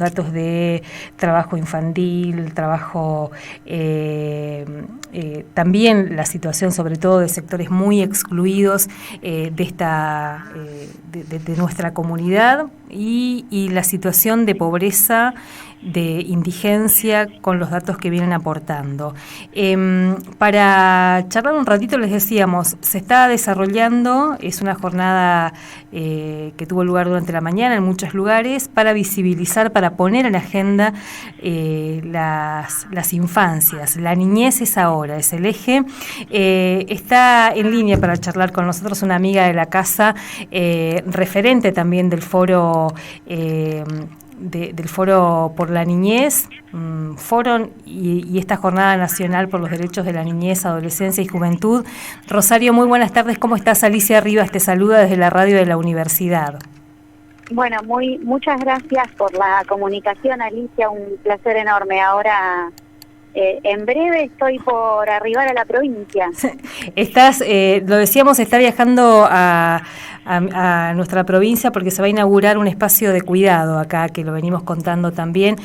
datos de trabajo infantil, trabajo, también la situación sobre todo de sectores muy excluidos de nuestra comunidad y la situación de pobreza, de indigencia con los datos que vienen aportando. Para charlar un ratito les decíamos, se está desarrollando, es una jornada que tuvo lugar durante la mañana en muchos lugares para visibilizar, para poner en la agenda las infancias. La niñez es ahora, es el eje. Está en línea para charlar con nosotros una amiga de la casa, referente también del foro del Foro por la Niñez, Foro y esta Jornada Nacional por los Derechos de la Niñez, Adolescencia y Juventud. Rosario, muy buenas tardes, ¿cómo estás? Alicia Rivas te saluda desde la radio de la universidad. Bueno, muchas gracias por la comunicación, Alicia, un placer enorme. Ahora, en breve estoy por arribar a la provincia. Estás, lo decíamos, está viajando a nuestra provincia porque se va a inaugurar un espacio de cuidado acá, que lo venimos contando también.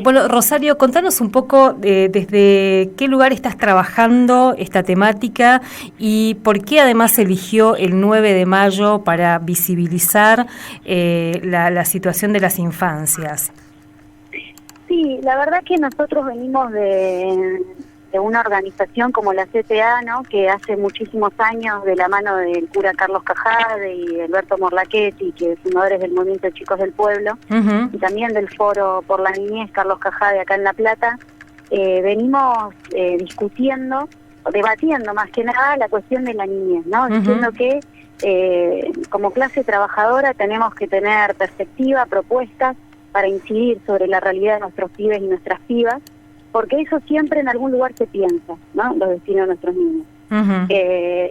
Bueno, Rosario, contanos un poco desde qué lugar estás trabajando esta temática y por qué además se eligió el 9 de mayo para visibilizar la situación de las infancias. Sí, la verdad que nosotros venimos de una organización como la CTA, ¿no? Que hace muchísimos años, de la mano del cura Carlos Cajade y Alberto Morlachetti, que fundadores del Movimiento de Chicos del Pueblo, y también del Foro por la Niñez Carlos Cajade acá en La Plata, venimos discutiendo, debatiendo más que nada la cuestión de la niñez, ¿no? Diciendo que como clase trabajadora tenemos que tener perspectiva, propuestas para incidir sobre la realidad de nuestros pibes y nuestras pibas, porque eso siempre en algún lugar se piensa, ¿no? Los destinos de nuestros niños.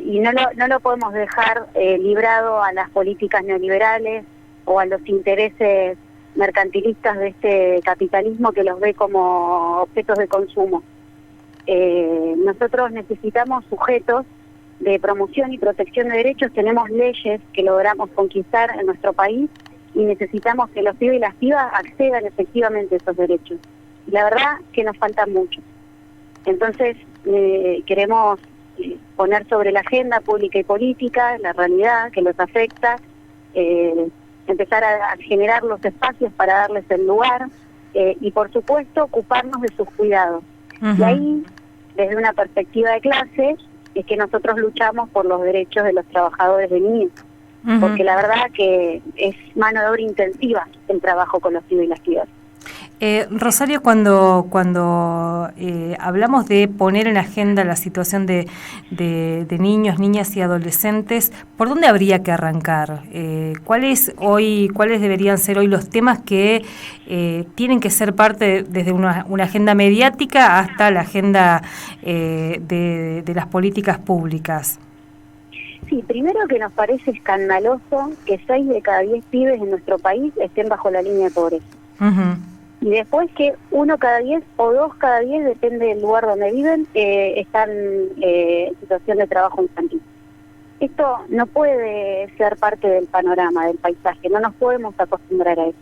Y no lo podemos dejar librado a las políticas neoliberales o a los intereses mercantilistas de este capitalismo que los ve como objetos de consumo. Nosotros necesitamos sujetos de promoción y protección de derechos, tenemos leyes que logramos conquistar en nuestro país y necesitamos que los pibes y las pibas accedan efectivamente a esos derechos. Y la verdad que nos falta mucho. Entonces, queremos poner sobre la agenda pública y política la realidad que los afecta, empezar a generar los espacios para darles el lugar y, por supuesto, ocuparnos de sus cuidados. Y ahí, desde una perspectiva de clase, es que nosotros luchamos por los derechos de los trabajadores de niñez. Porque la verdad que es mano de obra intensiva el trabajo con los pibes y las pibas. Rosario, cuando hablamos de poner en agenda la situación de niños, niñas y adolescentes, ¿por dónde habría que arrancar? ¿Cuáles deberían ser hoy los temas que tienen que ser parte desde una agenda mediática hasta la agenda de las políticas públicas? Sí, primero que nos parece escandaloso que 6 de cada 10 pibes en nuestro país estén bajo la línea de pobreza. Y después que 1 cada 10 o 2 cada 10, depende del lugar donde viven, están en situación de trabajo infantil. Esto no puede ser parte del panorama, del paisaje, no nos podemos acostumbrar a eso.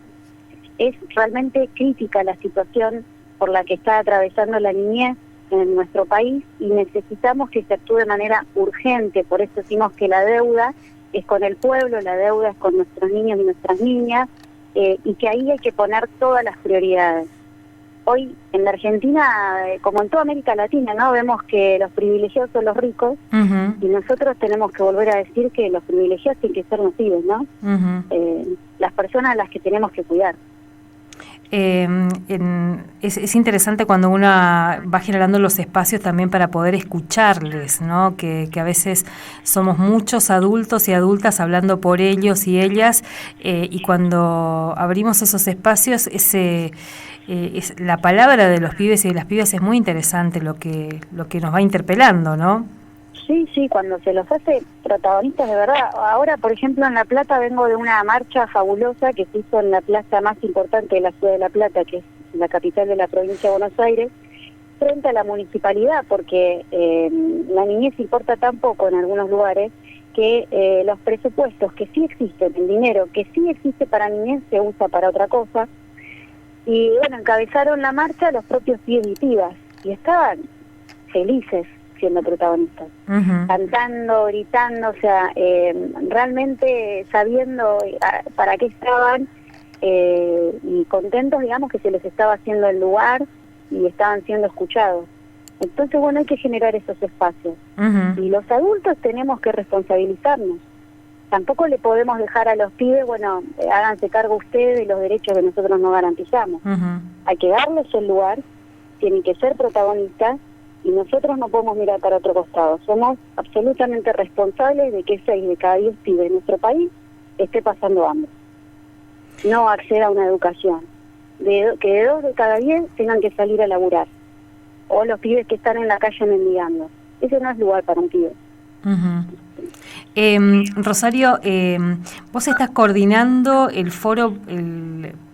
Es realmente crítica la situación por la que está atravesando la niñez en nuestro país y necesitamos que se actúe de manera urgente. Por eso decimos que la deuda es con el pueblo, la deuda es con nuestros niños y nuestras niñas, y que ahí hay que poner todas las prioridades. Hoy en la Argentina, como en toda América Latina, ¿no? Vemos que los privilegiados son los ricos, y nosotros tenemos que volver a decir que los privilegiados tienen que ser los pibes, ¿no? Las personas a las que tenemos que cuidar. Es interesante cuando uno va generando los espacios también para poder escucharles, ¿no? Que a veces somos muchos adultos y adultas hablando por ellos y ellas, y cuando abrimos esos espacios, la palabra de los pibes y de las pibas es muy interesante lo que nos va interpelando, ¿no? Sí, cuando se los hace protagonistas de verdad. Ahora, por ejemplo, en La Plata vengo de una marcha fabulosa que se hizo en la plaza más importante de la ciudad de La Plata, que es la capital de la provincia de Buenos Aires, frente a la municipalidad, porque la niñez importa tan poco en algunos lugares que los presupuestos que sí existen, el dinero que sí existe para niñez se usa para otra cosa. Y bueno, encabezaron la marcha los propios pibes y pibas, y estaban felices siendo protagonistas, cantando, gritando, o sea, realmente sabiendo para qué estaban, y contentos, digamos, que se les estaba haciendo el lugar y estaban siendo escuchados. Entonces, bueno, hay que generar esos espacios. Y los adultos tenemos que responsabilizarnos. Tampoco le podemos dejar a los pibes, bueno, háganse cargo ustedes de los derechos que nosotros no garantizamos. Hay que darles el lugar, tienen que ser protagonistas, y nosotros no podemos mirar para otro costado. Somos absolutamente responsables de que 6 de cada 10 pibes en nuestro país esté pasando hambre, no acceda a una educación, que 2 de cada 10 tengan que salir a laburar, o los pibes que están en la calle mendigando. Ese no es lugar para un pibe. Rosario, vos estás coordinando el foro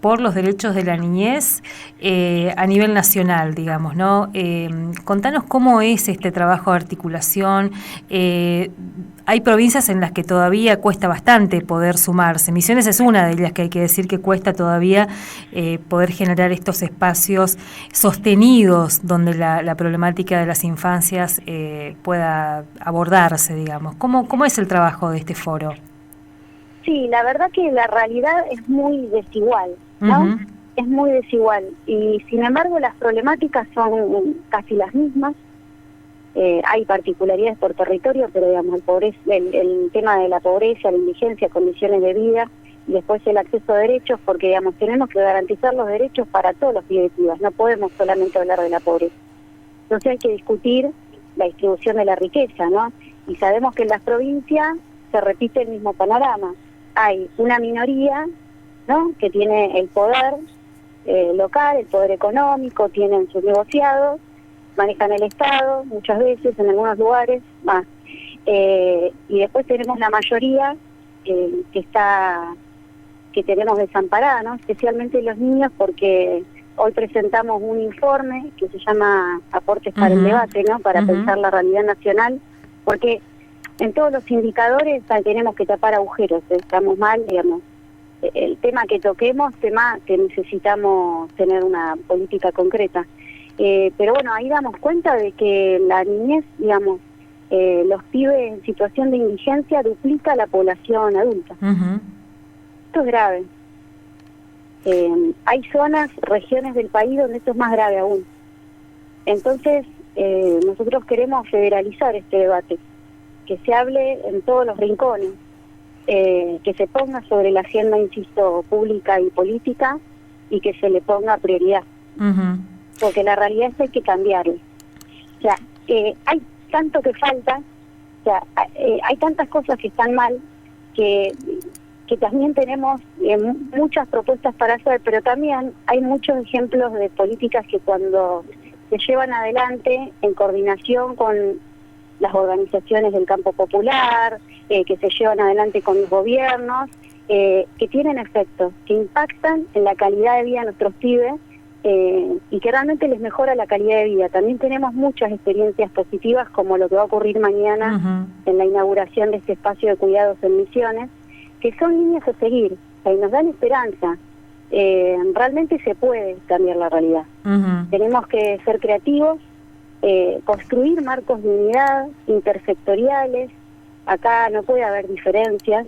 por los derechos de la niñez a nivel nacional, digamos, ¿no? Contanos cómo es este trabajo de articulación. Hay provincias en las que todavía cuesta bastante poder sumarse. Misiones es una de ellas, que hay que decir que cuesta todavía poder generar estos espacios sostenidos donde la problemática de las infancias pueda abordarse, digamos. ¿Cómo es el trabajo de este foro? Sí, la verdad que la realidad es muy desigual, ¿no? Es muy desigual, y sin embargo las problemáticas son casi las mismas. Hay particularidades por territorio, pero digamos el tema de la pobreza, la indigencia, condiciones de vida, y después el acceso a derechos, porque digamos tenemos que garantizar los derechos para todos los pibes y pibas, no podemos solamente hablar de la pobreza. Entonces hay que discutir la distribución de la riqueza, ¿no? Y sabemos que en las provincias se repite el mismo panorama. Hay una minoría, ¿no?, que tiene el poder local, el poder económico, tienen sus negociados, manejan el Estado, muchas veces, en algunos lugares, más. Y después tenemos la mayoría que tenemos desamparada, ¿no? Especialmente los niños, porque hoy presentamos un informe que se llama Aportes para el Debate, ¿no?, para pensar la realidad nacional, porque en todos los indicadores tenemos que tapar agujeros, estamos mal, digamos. El tema que toquemos, tema que necesitamos tener una política concreta. Pero bueno, ahí damos cuenta de que la niñez, digamos, los pibes en situación de indigencia duplica la población adulta. Esto es grave. Hay zonas, regiones del país donde esto es más grave aún. Entonces, nosotros queremos federalizar este debate, que se hable en todos los rincones, que se ponga sobre la agenda, insisto, pública y política, y que se le ponga prioridad. Porque la realidad es que hay que cambiarlo. O sea, hay tanto que falta, o sea, hay tantas cosas que están mal, que también tenemos muchas propuestas para hacer, pero también hay muchos ejemplos de políticas que cuando se llevan adelante en coordinación con las organizaciones del campo popular, que se llevan adelante con los gobiernos, que tienen efectos, que impactan en la calidad de vida de nuestros pibes, y que realmente les mejora la calidad de vida. También tenemos muchas experiencias positivas, como lo que va a ocurrir mañana en la inauguración de este espacio de cuidados en Misiones, que son líneas a seguir, y nos dan esperanza. Realmente se puede cambiar la realidad. Tenemos que ser creativos, construir marcos de unidad intersectoriales. Acá no puede haber diferencias.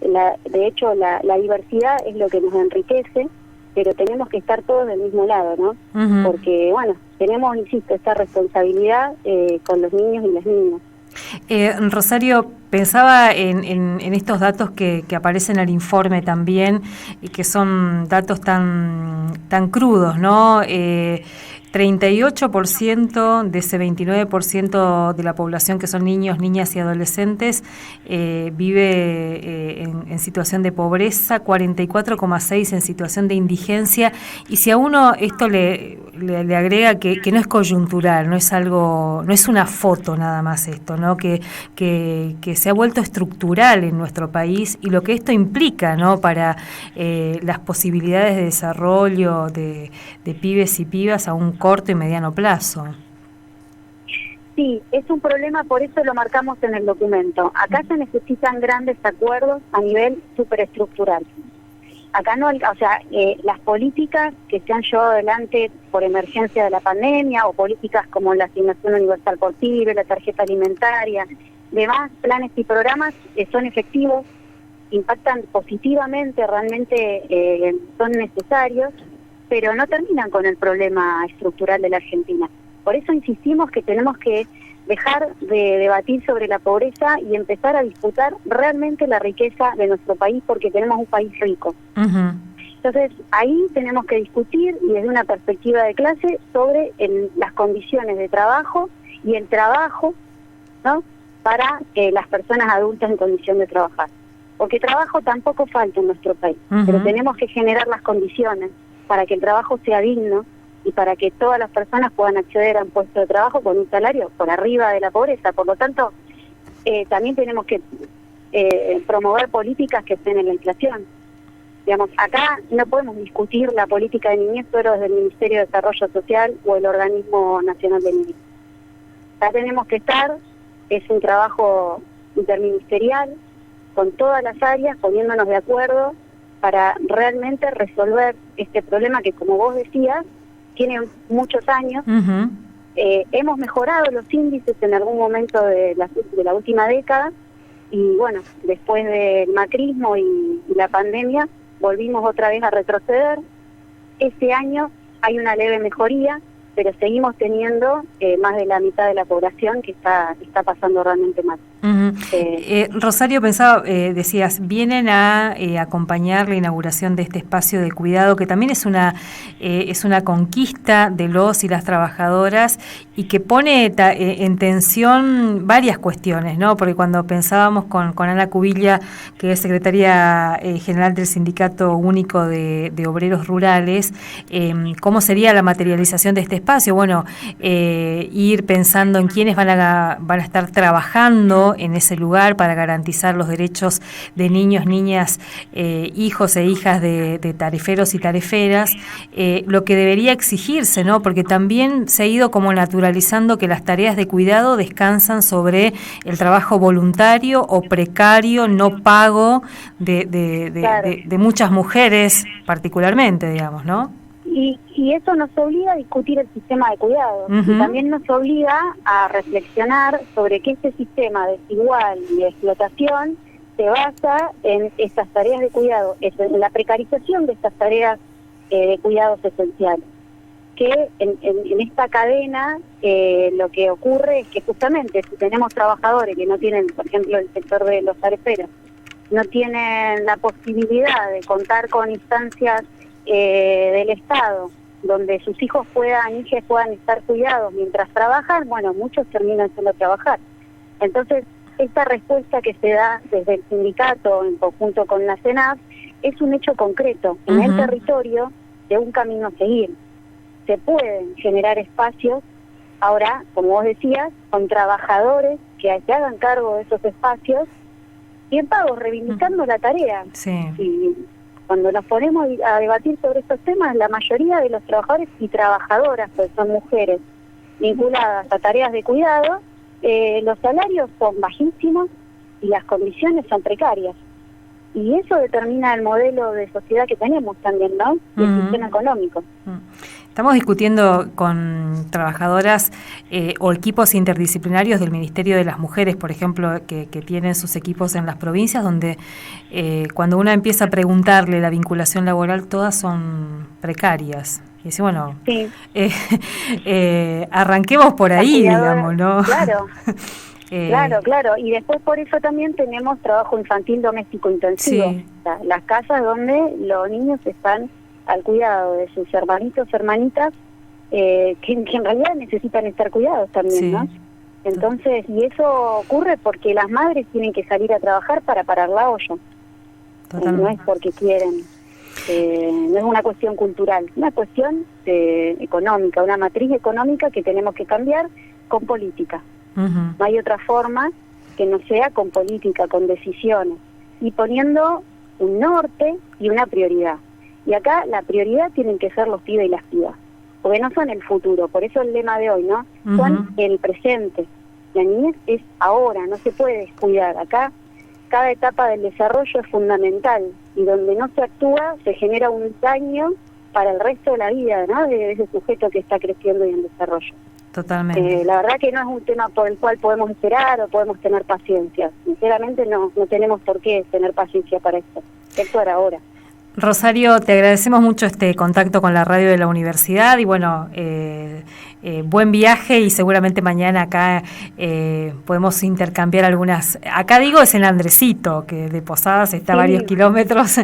De hecho, la diversidad es lo que nos enriquece, pero tenemos que estar todos del mismo lado, ¿no? Porque, bueno, tenemos, insisto, esta responsabilidad con los niños y las niñas. Rosario, pensaba en estos datos que aparecen en el informe también, y que son datos tan crudos, ¿no? 38% de ese 29% de la población que son niños, niñas y adolescentes vive en situación de pobreza, 44,6% en situación de indigencia, y si a uno esto le agrega que no es coyuntural, no es algo, no es una foto nada más esto, ¿no? Que se ha vuelto estructural en nuestro país, y lo que esto implica, ¿no?, para las posibilidades de desarrollo de pibes y pibas a un corto y mediano plazo. Sí, es un problema, por eso lo marcamos en el documento. Acá se necesitan grandes acuerdos a nivel superestructural. acá no, o sea, las políticas que se han llevado adelante por emergencia de la pandemia, o políticas como la asignación universal por PIB, la tarjeta alimentaria, demás planes y programas son efectivos, impactan positivamente, realmente son necesarios, pero no terminan con el problema estructural de la Argentina. Por eso insistimos que tenemos que dejar de debatir sobre la pobreza y empezar a disputar realmente la riqueza de nuestro país, porque tenemos un país rico. Entonces, ahí tenemos que discutir, y desde una perspectiva de clase, sobre las condiciones de trabajo y el trabajo, ¿no?, para las personas adultas en condición de trabajar. Porque trabajo tampoco falta en nuestro país, pero tenemos que generar las condiciones para que el trabajo sea digno y para que todas las personas puedan acceder a un puesto de trabajo con un salario por arriba de la pobreza. Por lo tanto, también tenemos que promover políticas que frenen la inflación. Digamos, acá no podemos discutir la política de niñez solo desde el Ministerio de Desarrollo Social o el Organismo Nacional de Niñez. Acá tenemos que estar, es un trabajo interministerial, con todas las áreas, poniéndonos de acuerdo para realmente resolver este problema que, como vos decías, tiene muchos años. Hemos mejorado los índices en algún momento de la última década, y bueno, después del macrismo y la pandemia, volvimos otra vez a retroceder. Este año hay una leve mejoría, pero seguimos teniendo más de la mitad de la población que está pasando realmente mal. Rosario, pensaba, decías, vienen a acompañar la inauguración de este espacio de cuidado, que también es una conquista de los y las trabajadoras, y que pone en tensión varias cuestiones, ¿no? Porque cuando pensábamos con Ana Cubilla, que es secretaria general del Sindicato Único de Obreros Rurales, ¿cómo sería la materialización de este espacio? Bueno, ir pensando en quiénes van a estar trabajando en ese lugar para garantizar los derechos de niños, niñas, hijos e hijas de tariferos y tariferas, lo que debería exigirse, ¿no? Porque también se ha ido como naturalizando que las tareas de cuidado descansan sobre el trabajo voluntario o precario, no pago de muchas mujeres particularmente, digamos, ¿no? Y eso nos obliga a discutir el sistema de cuidado. Y también nos obliga a reflexionar sobre que este sistema desigual y de explotación se basa en estas tareas de cuidado, en la precarización de estas tareas de cuidados esenciales. Que en esta cadena lo que ocurre es que justamente si tenemos trabajadores que no tienen, por ejemplo, el sector de los tariferos, no tienen la posibilidad de contar con instancias del Estado, donde sus hijas puedan estar cuidados mientras trabajan, bueno, muchos terminan yendo a trabajar. Entonces, esta respuesta que se da desde el sindicato en conjunto con la CENAF es un hecho concreto en el territorio de un camino a seguir. Se pueden generar espacios, ahora, como vos decías, con trabajadores que se hagan cargo de esos espacios, bien pagos, reivindicando la tarea. Sí. Y cuando nos ponemos a debatir sobre estos temas, la mayoría de los trabajadores y trabajadoras, pues son mujeres vinculadas a tareas de cuidado, los salarios son bajísimos y las condiciones son precarias. Y eso determina el modelo de sociedad que tenemos también, ¿no? Y el sistema económico. Estamos discutiendo con trabajadoras o equipos interdisciplinarios del Ministerio de las Mujeres, por ejemplo, que tienen sus equipos en las provincias, donde cuando uno empieza a preguntarle la vinculación laboral, todas son precarias. Y dice, bueno, sí. Arranquemos por ahí, digamos, ¿no? Claro. Claro, y después por eso también tenemos trabajo infantil doméstico intensivo, sí. O sea, las casas donde los niños están al cuidado de sus hermanitos, hermanitas, que en realidad necesitan estar cuidados también, sí. ¿No? Entonces, y eso ocurre porque las madres tienen que salir a trabajar para parar la olla, no es porque quieren, no es una cuestión cultural, es una cuestión económica, una matriz económica que tenemos que cambiar con política. No hay otra forma que no sea con política, con decisiones, y poniendo un norte y una prioridad. Y acá la prioridad tienen que ser los pibes y las pibas, porque no son el futuro, por eso el lema de hoy, ¿no? Son el presente. La niñez es ahora, no se puede descuidar. Acá cada etapa del desarrollo es fundamental y donde no se actúa se genera un daño para el resto de la vida, ¿no?, de ese sujeto que está creciendo y en desarrollo. Totalmente. La verdad que no es un tema por el cual podemos esperar o podemos tener paciencia. Sinceramente no tenemos por qué tener paciencia para esto. Hay que actuar ahora. Rosario, te agradecemos mucho este contacto con la radio de la universidad y bueno, buen viaje y seguramente mañana acá podemos intercambiar algunas. Acá digo es en Andresito, que de Posadas está a varios kilómetros,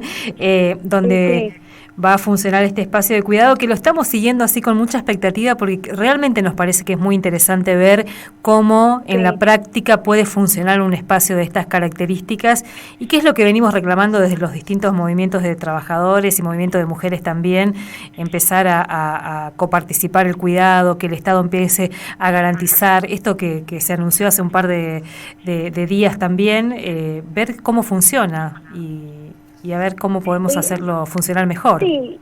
donde va a funcionar este espacio de cuidado, que lo estamos siguiendo así con mucha expectativa porque realmente nos parece que es muy interesante ver cómo en la práctica puede funcionar un espacio de estas características y qué es lo que venimos reclamando desde los distintos movimientos de trabajadores y movimientos de mujeres también, empezar a coparticipar el cuidado, que el Estado empiece a garantizar esto que se anunció hace un par de días también, ver cómo funciona y a ver cómo podemos hacerlo funcionar mejor. Sí,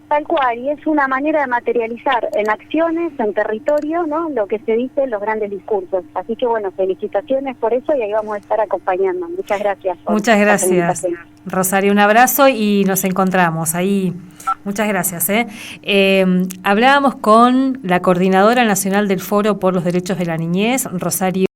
tal cual, y es una manera de materializar en acciones, en territorio, ¿no?, lo que se dice en los grandes discursos. Así que bueno, felicitaciones por eso y ahí vamos a estar acompañando. Muchas gracias. Muchas gracias, Rosario, un abrazo y nos encontramos ahí. Muchas gracias. Hablábamos con la Coordinadora Nacional del Foro por los Derechos de la Niñez, Rosario